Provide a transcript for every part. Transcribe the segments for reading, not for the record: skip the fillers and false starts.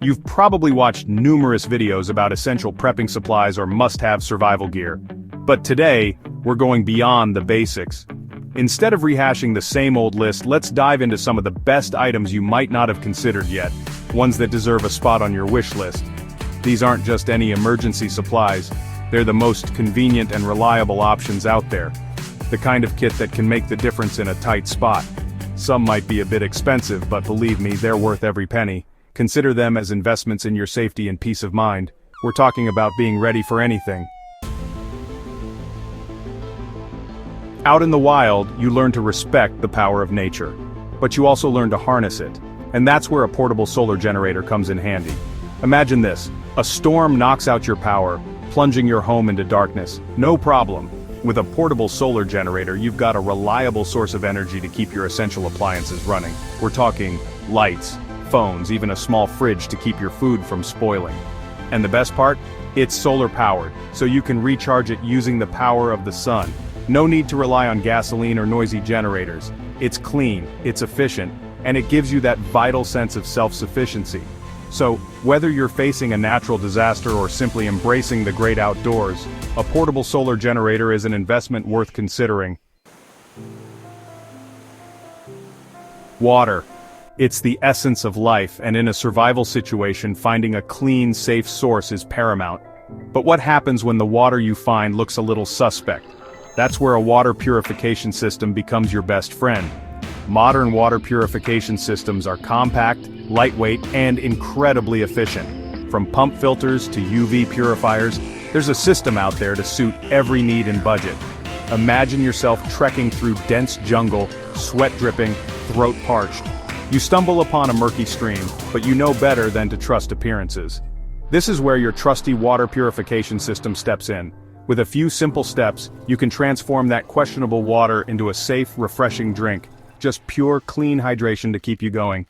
You've probably watched numerous videos about essential prepping supplies or must-have survival gear. But today, we're going beyond the basics. Instead of rehashing the same old list, let's dive into some of the best items you might not have considered yet, ones that deserve a spot on your wish list. These aren't just any emergency supplies, they're the most convenient and reliable options out there. The kind of kit that can make the difference in a tight spot. Some might be a bit expensive, but believe me, they're worth every penny. Consider them as investments in your safety and peace of mind. We're talking about being ready for anything. Out in the wild, you learn to respect the power of nature. But you also learn to harness it. And that's where a portable solar generator comes in handy. Imagine this: a storm knocks out your power, plunging your home into darkness. No problem. With a portable solar generator, you've got a reliable source of energy to keep your essential appliances running. We're talking lights, phones, even a small fridge to keep your food from spoiling. And the best part? It's solar powered, so you can recharge it using the power of the sun. No need to rely on gasoline or noisy generators. It's clean, it's efficient, and it gives you that vital sense of self-sufficiency. So, whether you're facing a natural disaster or simply embracing the great outdoors, a portable solar generator is an investment worth considering. Water. It's the essence of life, and in a survival situation, finding a clean, safe source is paramount. But what happens when the water you find looks a little suspect? That's where a water purification system becomes your best friend. Modern water purification systems are compact, lightweight, and incredibly efficient. From pump filters to UV purifiers, there's a system out there to suit every need and budget. Imagine yourself trekking through dense jungle, sweat dripping, throat parched. You stumble upon a murky stream, but you know better than to trust appearances. This is where your trusty water purification system steps in. With a few simple steps, you can transform that questionable water into a safe, refreshing drink. Just pure, clean hydration to keep you going.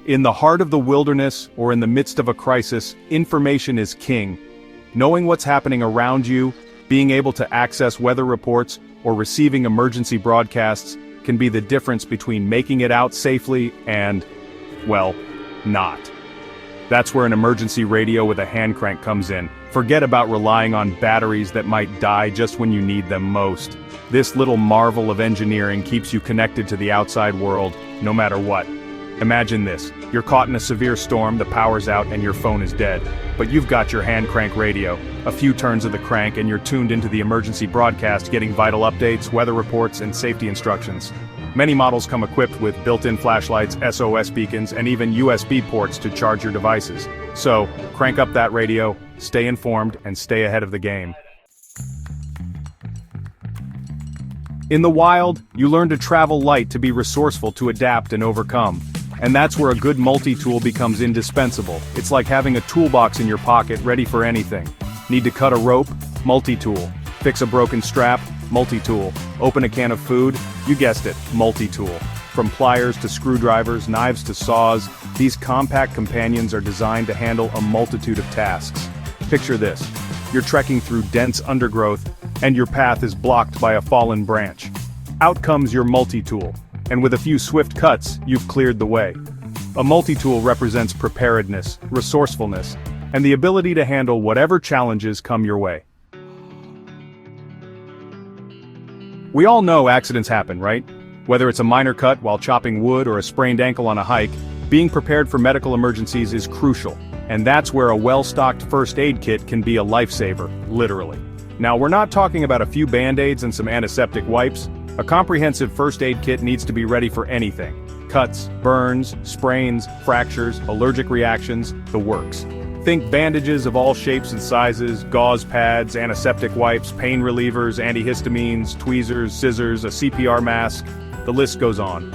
In the heart of the wilderness, or in the midst of a crisis, information is king. Knowing what's happening around you, being able to access weather reports, or receiving emergency broadcasts, can be the difference between making it out safely and, well, not. That's where an emergency radio with a hand crank comes in. Forget about relying on batteries that might die just when you need them most. This little marvel of engineering keeps you connected to the outside world, no matter what. Imagine this: you're caught in a severe storm, the power's out, and your phone is dead. But you've got your hand crank radio. A few turns of the crank and you're tuned into the emergency broadcast, getting vital updates, weather reports, and safety instructions. Many models come equipped with built-in flashlights, SOS beacons, and even USB ports to charge your devices. So, crank up that radio, stay informed, and stay ahead of the game. In the wild, you learn to travel light, to be resourceful, to adapt and overcome. And that's where a good multi-tool becomes indispensable. It's like having a toolbox in your pocket ready for anything. Need to cut a rope? Multi-tool. Fix a broken strap? Multi-tool. Open a can of food? You guessed it, multi-tool. From pliers to screwdrivers, knives to saws, these compact companions are designed to handle a multitude of tasks. Picture this: you're trekking through dense undergrowth, and your path is blocked by a fallen branch. Out comes your multi-tool, and with a few swift cuts, you've cleared the way. A multi-tool represents preparedness, resourcefulness, and the ability to handle whatever challenges come your way. We all know accidents happen, right? Whether it's a minor cut while chopping wood or a sprained ankle on a hike, being prepared for medical emergencies is crucial. And that's where a well-stocked first aid kit can be a lifesaver, literally. Now, we're not talking about a few band-aids and some antiseptic wipes. A comprehensive first aid kit needs to be ready for anything: cuts, burns, sprains, fractures, allergic reactions, the works. Think bandages of all shapes and sizes, gauze pads, antiseptic wipes, pain relievers, antihistamines, tweezers, scissors, a CPR mask, the list goes on.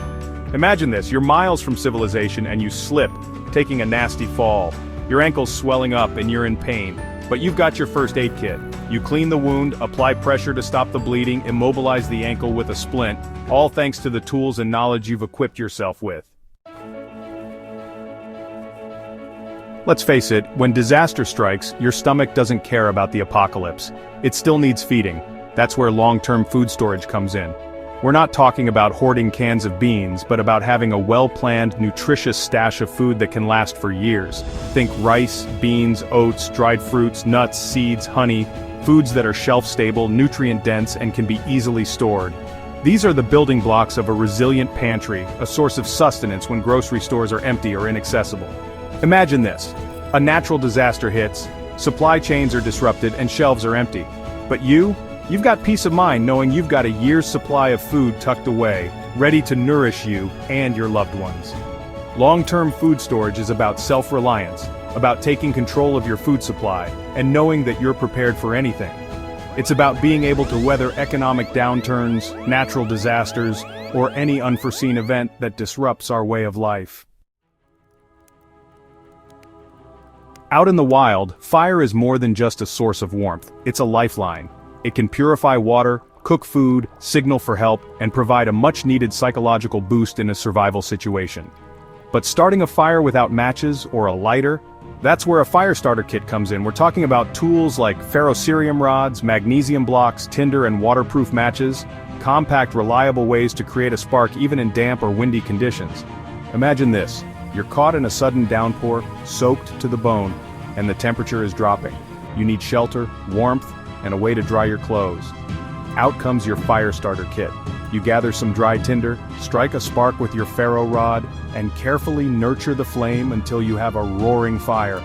Imagine this: you're miles from civilization and you slip, taking a nasty fall. Your ankle's swelling up and you're in pain, but you've got your first aid kit. You clean the wound, apply pressure to stop the bleeding, immobilize the ankle with a splint, all thanks to the tools and knowledge you've equipped yourself with. Let's face it, when disaster strikes, your stomach doesn't care about the apocalypse. It still needs feeding. That's where long-term food storage comes in. We're not talking about hoarding cans of beans, but about having a well-planned, nutritious stash of food that can last for years. Think rice, beans, oats, dried fruits, nuts, seeds, honey, foods that are shelf-stable, nutrient-dense, and can be easily stored. These are the building blocks of a resilient pantry, a source of sustenance when grocery stores are empty or inaccessible. Imagine this. A natural disaster hits, supply chains are disrupted, and shelves are empty. But you've got peace of mind knowing you've got a year's supply of food tucked away, ready to nourish you and your loved ones. Long-term food storage is about self-reliance, about taking control of your food supply, and knowing that you're prepared for anything. It's about being able to weather economic downturns, natural disasters, or any unforeseen event that disrupts our way of life. Out in the wild, fire is more than just a source of warmth, it's a lifeline. It can purify water, cook food, signal for help, and provide a much-needed psychological boost in a survival situation. But starting a fire without matches or a lighter? That's where a fire starter kit comes in. We're talking about tools like ferrocerium rods, magnesium blocks, tinder and waterproof matches, compact, reliable ways to create a spark even in damp or windy conditions. Imagine this, you're caught in a sudden downpour, soaked to the bone, and the temperature is dropping. You need shelter, warmth, and a way to dry your clothes. Out comes your fire starter kit. You gather some dry tinder, strike a spark with your ferro rod, and carefully nurture the flame until you have a roaring fire.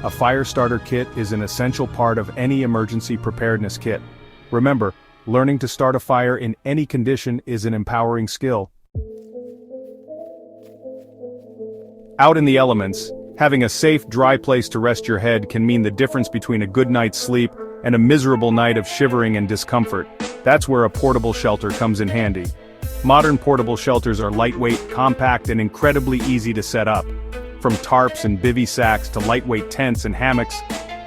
A fire starter kit is an essential part of any emergency preparedness kit. Remember, learning to start a fire in any condition is an empowering skill. Out in the elements, having a safe, dry place to rest your head can mean the difference between a good night's sleep and a miserable night of shivering and discomfort. That's where a portable shelter comes in handy. Modern portable shelters are lightweight, compact, and incredibly easy to set up. From tarps and bivy sacks to lightweight tents and hammocks,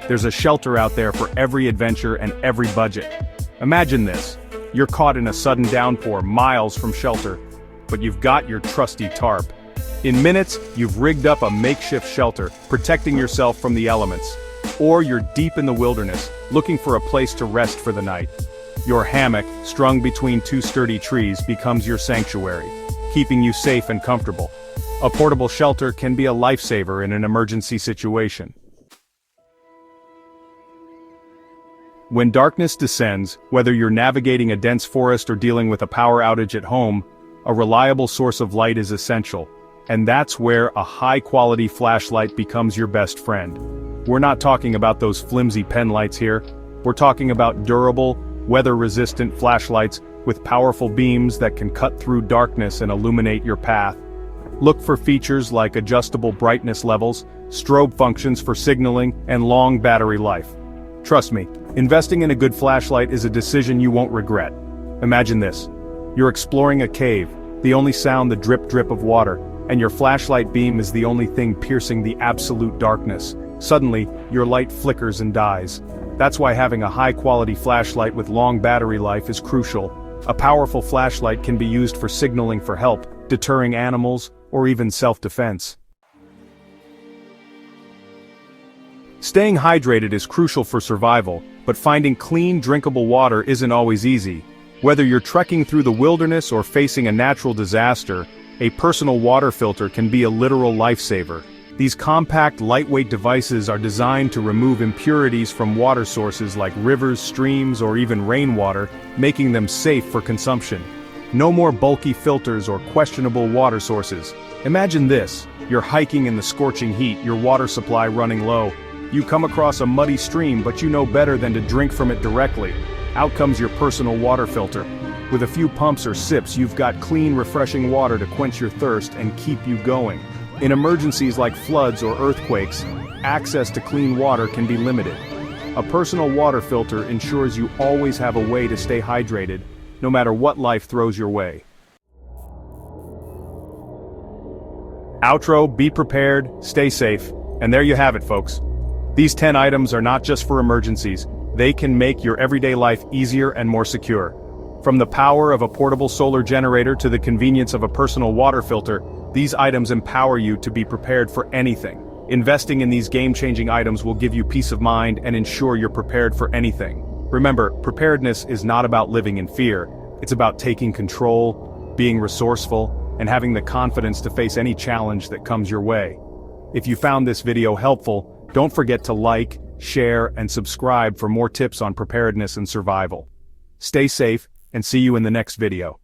there's a shelter out there for every adventure and every budget. Imagine this. You're caught in a sudden downpour miles from shelter, but you've got your trusty tarp. In minutes, you've rigged up a makeshift shelter, protecting yourself from the elements. Or you're deep in the wilderness, looking for a place to rest for the night. Your hammock, strung between two sturdy trees, becomes your sanctuary, keeping you safe and comfortable. A portable shelter can be a lifesaver in an emergency situation. When darkness descends, whether you're navigating a dense forest or dealing with a power outage at home, a reliable source of light is essential. And that's where a high-quality flashlight becomes your best friend. We're not talking about those flimsy pen lights here. We're talking about durable, weather-resistant flashlights with powerful beams that can cut through darkness and illuminate your path. Look for features like adjustable brightness levels, strobe functions for signaling, and long battery life. Trust me, investing in a good flashlight is a decision you won't regret. Imagine this. You're exploring a cave, the only sound the drip-drip of water, and your flashlight beam is the only thing piercing the absolute darkness. Suddenly, your light flickers and dies. That's why having a high-quality flashlight with long battery life is crucial. A powerful flashlight can be used for signaling for help, deterring animals, or even self-defense. Staying hydrated is crucial for survival, but finding clean, drinkable water isn't always easy. Whether you're trekking through the wilderness or facing a natural disaster, a personal water filter can be a literal lifesaver. These compact, lightweight devices are designed to remove impurities from water sources like rivers, streams, or even rainwater, making them safe for consumption. No more bulky filters or questionable water sources. Imagine this, you're hiking in the scorching heat, your water supply running low. You come across a muddy stream, but you know better than to drink from it directly. Out comes your personal water filter. With a few pumps or sips, you've got clean, refreshing water to quench your thirst and keep you going. In emergencies like floods or earthquakes, access to clean water can be limited. A personal water filter ensures you always have a way to stay hydrated, no matter what life throws your way. Outro, be prepared, stay safe, and there you have it, folks. These 10 items are not just for emergencies, they can make your everyday life easier and more secure. From the power of a portable solar generator to the convenience of a personal water filter, these items empower you to be prepared for anything. Investing in these game-changing items will give you peace of mind and ensure you're prepared for anything. Remember, preparedness is not about living in fear. It's about taking control, being resourceful, and having the confidence to face any challenge that comes your way. If you found this video helpful, don't forget to like, share, and subscribe for more tips on preparedness and survival. Stay safe, and see you in the next video.